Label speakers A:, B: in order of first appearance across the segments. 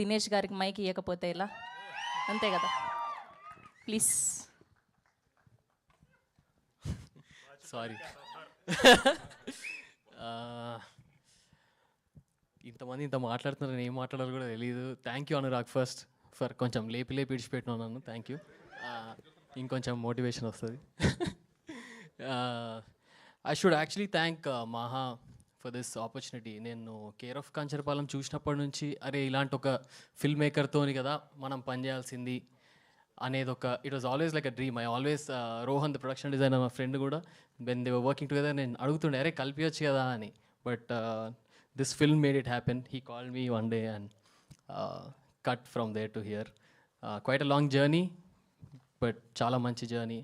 A: దినేష్ గారికి మైక్ ఇవ్వకపోతే ఇలా, అంతే కదా, ప్లీజ్.
B: సారీ. ఇంతమంది ఇంత మాట్లాడుతున్నారు, ఏం మాట్లాడాలో కూడా తెలియదు. Thank you Anurag first for కొంచెం లేపి ఇడిచిపెట్టినావు నన్ను. Thank you. ఇంకొంచెం మోటివేషన్ వస్తుంది. ఐ షుడ్ యాక్చువల్లీ థ్యాంక్ మహా ఫర్ దిస్ ఆపర్చునిటీ. నేను కేర్ ఆఫ్ కంచరపాలెం చూసినప్పటి నుంచి అరే ఇలాంటి ఒక ఫిల్మ్ మేకర్తోని కదా మనం పనిచేయాల్సింది అనేది ఒక it was always like a dream. I always Rohan the production designer మా ఫ్రెండ్ కూడా when they were working together నేను అడుగుతుండే అరే కలిపియచ్చు కదా అని. But this film made it happen. He called me one day and cut from there to here. Quite a long journey but చాలా మంచి journey.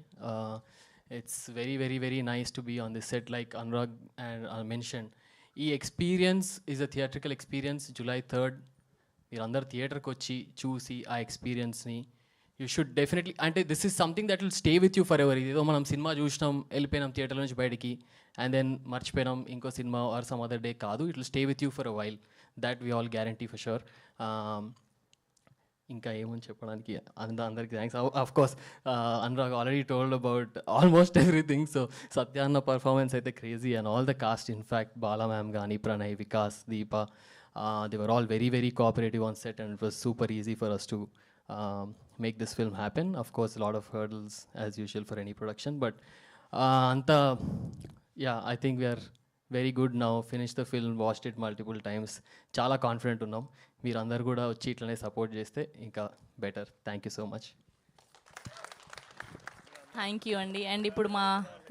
B: It's very nice to be on this set like Anurag and mention. ఈ experience is a theatrical experience. July 3rd మీరు అందరు థియేటర్కి వచ్చి చూసి ఆ ఎక్స్పీరియన్స్ని యూ షుడ్ డెఫినెట్లీ, అంటే this is something that will stay with you for ever. ఇదేదో మనం సినిమా చూసినాం వెళ్ళిపోయినాం థియేటర్ నుంచి బయటికి అండ్ దెన్ మర్చిపోయినాం ఇంకో cinema or some other day కాదు. It will stay with you for a while. That we all guarantee for sure. ఇంకా ఏమని చెప్పడానికి అందరికి thanks. Of course Anurag already told about almost everything. So సత్యాన్న పర్ఫార్మెన్స్ అయితే crazy and all the cast in fact Bala ma'am కానీ Pranay, Vikas, Deepa, they were all very cooperative on set and it was super easy for us to make this film happen. Of course a lot of hurdles as usual for any production, but anta yeah, I think we are very good now. Finished the film, watched it multiple times. Chala confident unnam. Meer andaru kuda vachi itlane support cheste inka better. Thank you so much.
A: Thank you అండి. And ఇప్పుడు మా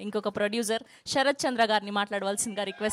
A: ఇంకొక producer Sarath చంద్ర గారిని మాట్లాడవలసిందిగా request